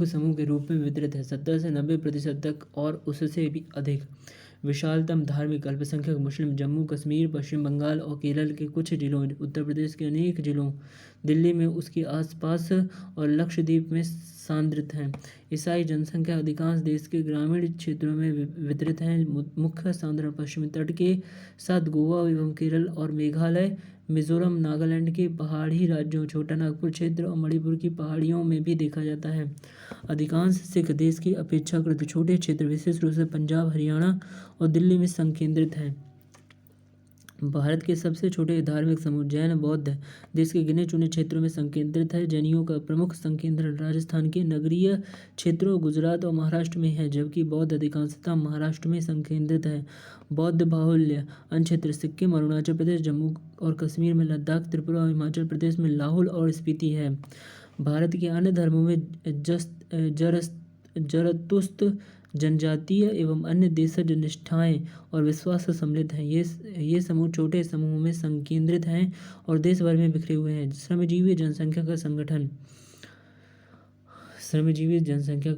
समूह के रूप में वितरित है। 70 से 90% तक और उससे भी अधिक विशालतम धार्मिक अल्पसंख्यक मुस्लिम जम्मू कश्मीर, पश्चिम बंगाल और केरल के कुछ जिलों, उत्तर प्रदेश के अनेक जिलों, दिल्ली में उसके आसपास और लक्षद्वीप में सांद्रित हैं। ईसाई जनसंख्या अधिकांश देश के ग्रामीण क्षेत्रों में वितरित है। मुख्य सांद्रण पश्चिमी तट के साथ गोवा एवं केरल और मेघालय, मिजोरम, नागालैंड के पहाड़ी राज्यों, छोटा नागपुर क्षेत्र और मणिपुर की पहाड़ियों में भी देखा जाता है। अधिकांश सिख देश के अपेक्षाकृत छोटे क्षेत्र, विशेष रूप से पंजाब, हरियाणा और दिल्ली में संकेंद्रित हैं। भारत के सबसे छोटे धार्मिक समूह जैन बौद्ध देश के गिने चुने क्षेत्रों में संकेंद्रित है। जैनियों का प्रमुख संकेंद्रण राजस्थान के नगरीय क्षेत्रों, गुजरात और महाराष्ट्र में है, जबकि बौद्ध अधिकांशतः महाराष्ट्र में संकेंद्रित है। बौद्ध बाहुल्य अन्य क्षेत्र सिक्किम, अरुणाचल प्रदेश, जम्मू और कश्मीर में लद्दाख, त्रिपुरा और हिमाचल प्रदेश में लाहौल और स्पीति है। भारत के अन्य धर्मों में जरतुस्त्र, जनजातीय एवं अन्य देशज निष्ठाएं और विश्वास सम्मिलित हैं। ये समूह छोटे समूहों में संकेंद्रित हैं और देश भर में बिखरे हुए हैं। श्रमजीवी जनसंख्या का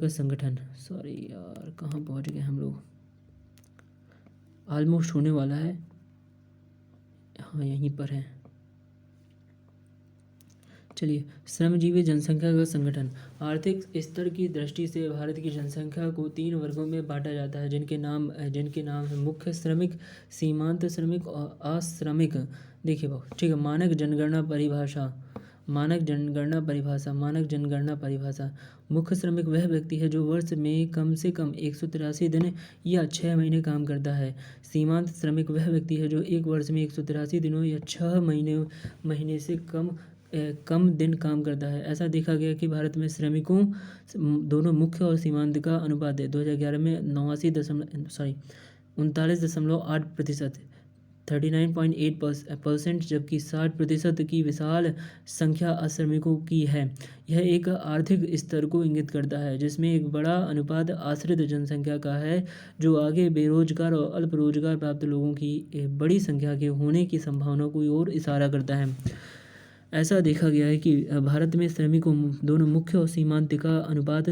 संगठन सॉरी यार, कहाँ पहुँच गए हम लोग, ऑलमोस्ट होने वाला है, हाँ यहीं पर है। चलिए, श्रमजीवी जनसंख्या का संगठन। आर्थिक स्तर की दृष्टि से भारत की जनसंख्या को 3 वर्गों में बांटा जाता है, जिनके नाम है मुख्य श्रमिक, सीमांत श्रमिक और अश्रमिक। देखिए बाबू, ठीक है। मानक जनगणना परिभाषा। मुख्य श्रमिक वह व्यक्ति है जो वर्ष में कम से कम 183 दिन या 6 महीने काम करता है। सीमांत श्रमिक वह व्यक्ति है जो एक वर्ष में 183 दिनों या 6 महीने से कम कम दिन काम करता है। ऐसा देखा गया कि भारत में श्रमिकों दोनों मुख्य और सीमांत का अनुपात है 2011 में 39.8%, 39.8%, जबकि 60% की विशाल संख्या अश्रमिकों की है। यह एक आर्थिक स्तर को इंगित करता है जिसमें एक बड़ा अनुपात आश्रित जनसंख्या का है, जो आगे बेरोजगार और अल्प रोजगार प्राप्त लोगों की एक बड़ी संख्या के होने की संभावना की ओर इशारा करता है। ऐसा देखा गया है कि भारत में श्रमिकों दोनों मुख्य और सीमांत का अनुपात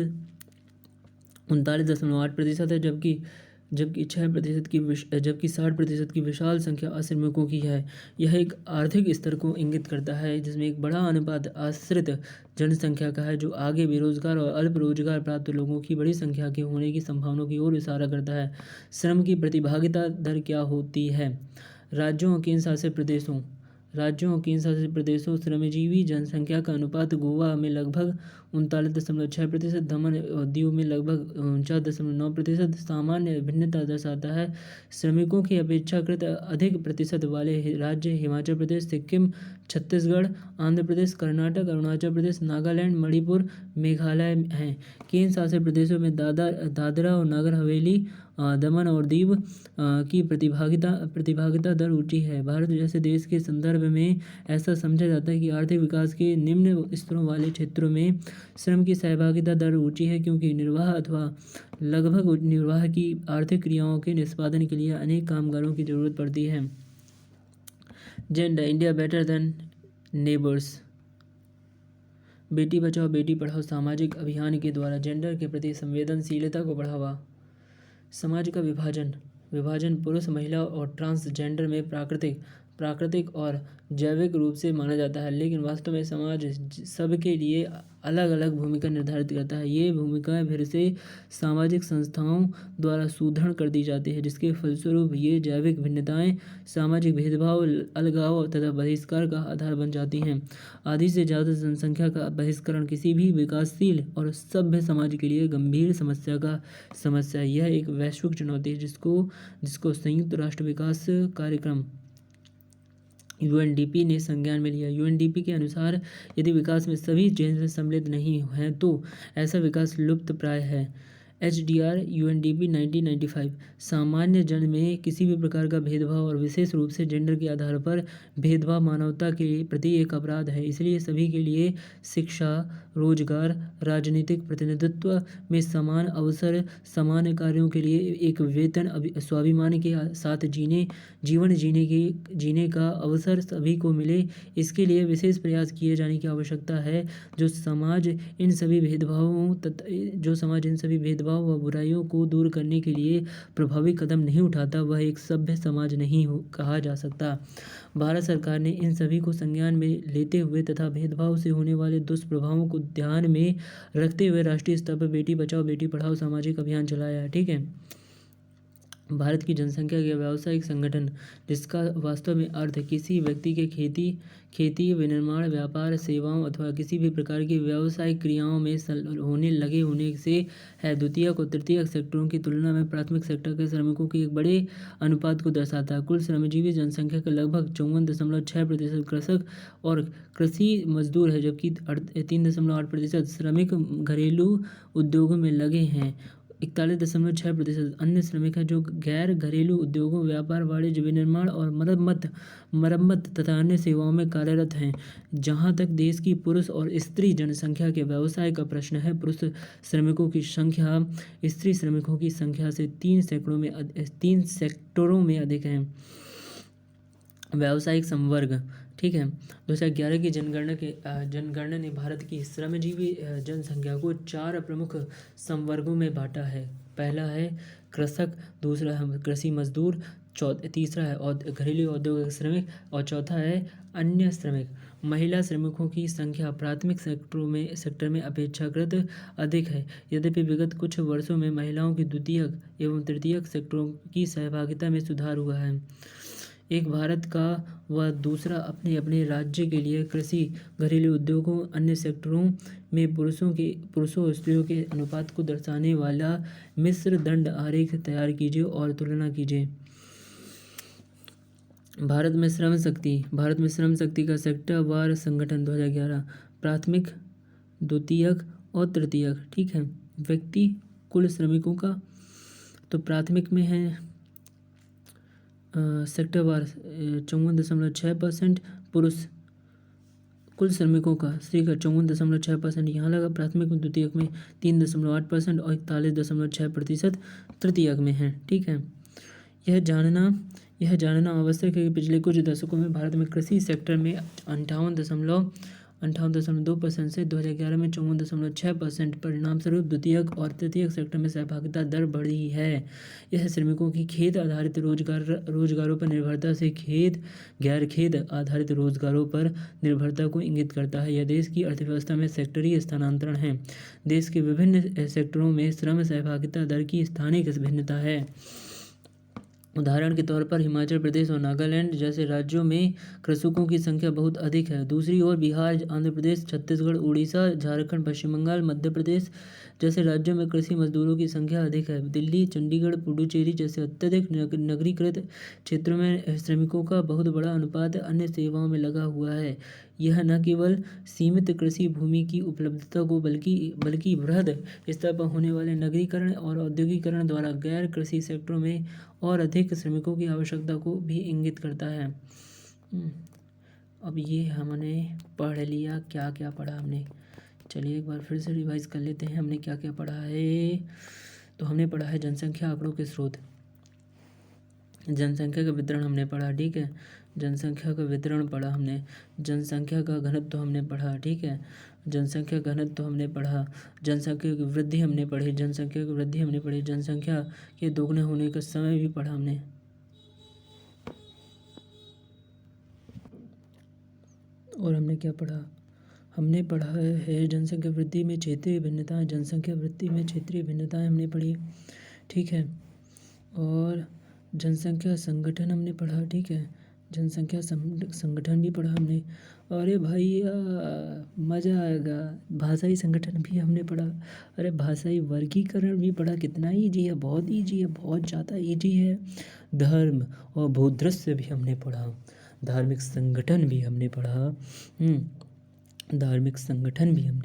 39.8% है, जबकि 60% की विशाल संख्या अश्रमिकों की है। यह एक आर्थिक स्तर को इंगित करता है जिसमें एक बड़ा अनुपात आश्रित जनसंख्या का है, जो आगे बेरोजगार और अल्प रोजगार प्राप्त लोगों की बड़ी संख्या के होने की संभावना की ओर इशारा करता है। श्रम की प्रतिभागिता दर क्या होती है? राज्यों और केंद्र शासित प्रदेशों श्रमजीवी जनसंख्या का अनुपात गोवा में लगभग 39.6%, दमन और दीव में लगभग 49.9% सामान्य भिन्नता दर्शाता है। श्रमिकों की अपेक्षाकृत अधिक प्रतिशत वाले राज्य हिमाचल प्रदेश, सिक्किम, छत्तीसगढ़, आंध्र प्रदेश, कर्नाटक, अरुणाचल प्रदेश, नागालैंड, मणिपुर, मेघालय हैं। केंद्र शासित प्रदेशों में दादरा और नगर हवेली, दमन और दीव की प्रतिभागिता दर ऊंची है। भारत जैसे देश के संदर्भ में ऐसा समझा जाता है कि आर्थिक विकास के निम्न स्तरों वाले क्षेत्रों में श्रम की सहभागिता दर ऊंची है, क्योंकि निर्वाह अथवा लगभग निर्वाह की आर्थिक क्रियाओं के निष्पादन के लिए अनेक कामगारों की जरूरत पड़ती है। Gender India better than neighbours. Beti Bachao Beti Padhao सामाजिक अभियान के द्वारा जेंडर के प्रति संवेदनशीलता को बढ़ावा। समाज का विभाजन पुरुष, महिला और ट्रांसजेंडर में प्राकृतिक और जैविक रूप से माना जाता है, लेकिन वास्तव में समाज सबके लिए अलग अलग भूमिका निर्धारित करता है। ये भूमिकाएं फिर से सामाजिक संस्थाओं द्वारा सुदृढ़ कर दी जाती है, जिसके फलस्वरूप ये जैविक भिन्नताएं सामाजिक भेदभाव, अलगाव तथा बहिष्कार का आधार बन जाती हैं। आधी से ज़्यादा जनसंख्या का बहिष्करण किसी भी विकासशील और सभ्य समाज के लिए गंभीर समस्या है। यह एक वैश्विक चुनौती है जिसको संयुक्त राष्ट्र विकास कार्यक्रम UNDP ने संज्ञान में लिया। UNDP के अनुसार यदि विकास में सभी जेंडर सम्मिलित नहीं हैं तो ऐसा विकास लुप्त प्राय है। HDR UNDP 1995। सामान्य जन में किसी भी प्रकार का भेदभाव और विशेष रूप से जेंडर के आधार पर भेदभाव मानवता के प्रति एक अपराध है। इसलिए सभी के लिए शिक्षा, रोजगार, राजनीतिक प्रतिनिधित्व में समान अवसर, समान कार्यों के लिए एक वेतन, स्वाभिमान के साथ जीवन जीने का अवसर सभी को मिले, इसके लिए विशेष प्रयास किए जाने की आवश्यकता है। जो समाज इन सभी भेदभावों व बुराइयों को दूर करने के लिए प्रभावी कदम नहीं उठाता, वह एक सभ्य समाज नहीं कहा जा सकता। भारत सरकार ने इन सभी को संज्ञान में लेते हुए तथा भेदभाव से होने वाले दुष्प्रभावों को ध्यान में रखते हुए राष्ट्रीय स्तर पर बेटी बचाओ बेटी पढ़ाओ सामाजिक अभियान चलाया है। ठीक है। भारत की जनसंख्या के व्यावसायिक संगठन, जिसका वास्तव में अर्थ किसी व्यक्ति के खेती, विनिर्माण, व्यापार, सेवाओं अथवा किसी भी प्रकार की व्यावसायिक क्रियाओं में लगे होने से है, द्वितीयक और तृतीयक सेक्टरों की तुलना में प्राथमिक सेक्टर के श्रमिकों के एक बड़े अनुपात को दर्शाता है। कुल श्रमजीवी जनसंख्या का लगभग 54.6% कृषक और कृषि मजदूर है, जबकि 3.8% श्रमिक घरेलू उद्योगों में लगे हैं। 41.6% अन्य श्रमिक हैं जो गैर घरेलू उद्योगों, व्यापार, वाणिज्य, विनिर्माण और मरम्मत तथा अन्य सेवाओं में कार्यरत हैं। जहां तक देश की पुरुष और स्त्री जनसंख्या के व्यवसाय का प्रश्न है, पुरुष श्रमिकों की संख्या स्त्री श्रमिकों की संख्या से 3 सेक्टरों में अधिक है। व्यावसायिक संवर्ग। ठीक है। 2011 की जनगणना ने भारत की श्रमजीवी जनसंख्या को 4 प्रमुख संवर्गों में बांटा है। पहला है कृषक, दूसरा है कृषि मजदूर, तीसरा है घरेलू औद्योगिक श्रमिक और चौथा है अन्य श्रमिक। महिला श्रमिकों की संख्या प्राथमिक सेक्टर में अपेक्षाकृत अधिक है, यद्यपि विगत कुछ वर्षों में महिलाओं की द्वितीयक एवं तृतीयक सेक्टरों की सहभागिता में सुधार हुआ है। एक भारत का व दूसरा अपने अपने राज्य के लिए कृषि, घरेलू उद्योगों, अन्य सेक्टरों में पुरुषों और स्त्रियों के अनुपात को दर्शाने वाला मिश्र दंड आरेख तैयार कीजिए और तुलना कीजिए। भारत में श्रम शक्ति का सेक्टर वार संगठन 2011 प्राथमिक, द्वितीयक और तृतीयक। ठीक है। व्यक्ति कुल श्रमिकों का, तो प्राथमिक में है सेक्टर वार 54.6%, पुरुष कुल श्रमिकों का स्त्री का 54.6% यहाँ लगा प्राथमिक में, द्वितीयक में 3.8% और 41.6% तृतीयक में है। ठीक है। यह जानना आवश्यक है कि पिछले कुछ दशकों में भारत में कृषि सेक्टर में 58.2% से 2011 में 54.6%, परिणामस्वरूप द्वितीयक और तृतीयक सेक्टर में सहभागिता दर बढ़ी है। यह श्रमिकों की खेत आधारित रोजगारों पर निर्भरता से गैर खेत आधारित रोजगारों पर निर्भरता को इंगित करता है। यह देश की अर्थव्यवस्था में सेक्टरीय स्थानांतरण है। देश के विभिन्न सेक्टरों में श्रम सहभागिता दर की स्थानिक भिन्नता है। उदाहरण के तौर पर हिमाचल प्रदेश और नागालैंड जैसे राज्यों में कृषकों की संख्या बहुत अधिक है। दूसरी ओर बिहार, आंध्र प्रदेश, छत्तीसगढ़, उड़ीसा, झारखंड, पश्चिम बंगाल, मध्य प्रदेश जैसे राज्यों में कृषि मजदूरों की संख्या अधिक है। दिल्ली, चंडीगढ़, पुडुचेरी जैसे अत्यधिक नगरीकृत क्षेत्रों में श्रमिकों का बहुत बड़ा अनुपात अन्य सेवाओं में लगा हुआ है। यह न केवल सीमित कृषि भूमि की उपलब्धता को बल्कि वृहद स्तर पर होने वाले नगरीकरण और औद्योगिकरण द्वारा गैर कृषि सेक्टरों में और अधिक श्रमिकों की आवश्यकता को भी इंगित करता है। अब ये हमने पढ़ लिया, क्या क्या पढ़ा हमने। चलिए एक बार फिर से रिवाइज कर लेते हैं हमने क्या क्या पढ़ा है। तो हमने पढ़ा है जनसंख्या आंकड़ों के स्रोत, जनसंख्या का वितरण हमने पढ़ा। ठीक है। जनसंख्या का वितरण पढ़ा हमने, जनसंख्या का घनत्व हमने पढ़ा। ठीक है। जनसंख्या घनत्व हमने पढ़ा, जनसंख्या की वृद्धि हमने पढ़ी, जनसंख्या के दोगुने होने का समय भी पढ़ा हमने। और हमने क्या पढ़ा, हमने पढ़ा है जनसंख्या वृद्धि में क्षेत्रीय भिन्नताएं, हमने पढ़ी। ठीक है। और जनसंख्या संगठन हमने पढ़ा। ठीक है। जनसंख्या संगठन भी पढ़ा हमने। अरे भैया मज़ा आएगा। भाषाई संगठन भी हमने पढ़ा। अरे भाषाई वर्गीकरण भी पढ़ा। कितना ईजी है, बहुत ईजी है, बहुत ज़्यादा ईजी है। धर्म और भूदृश्य भी हमने पढ़ा, धार्मिक संगठन भी हमने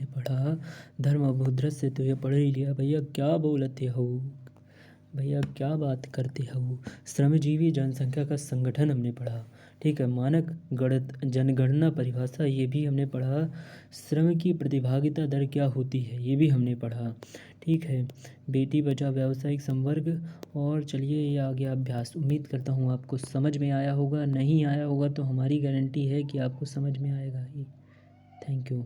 पढ़ा। धर्म और भूदृश्य तो ये पढ़ ही लिया। भैया क्या बोलते हो, भैया क्या बात करते हो। श्रमजीवी जनसंख्या का संगठन हमने पढ़ा। ठीक है। मानक जनगणना परिभाषा ये भी हमने पढ़ा। श्रम की प्रतिभागिता दर क्या होती है ये भी हमने पढ़ा। ठीक है। बेटी बचाओ व्यावसायिक संवर्ग। और चलिए ये आ गया अभ्यास। उम्मीद करता हूँ आपको समझ में आया होगा, नहीं आया होगा तो हमारी गारंटी है कि आपको समझ में आएगा ही। Thank you.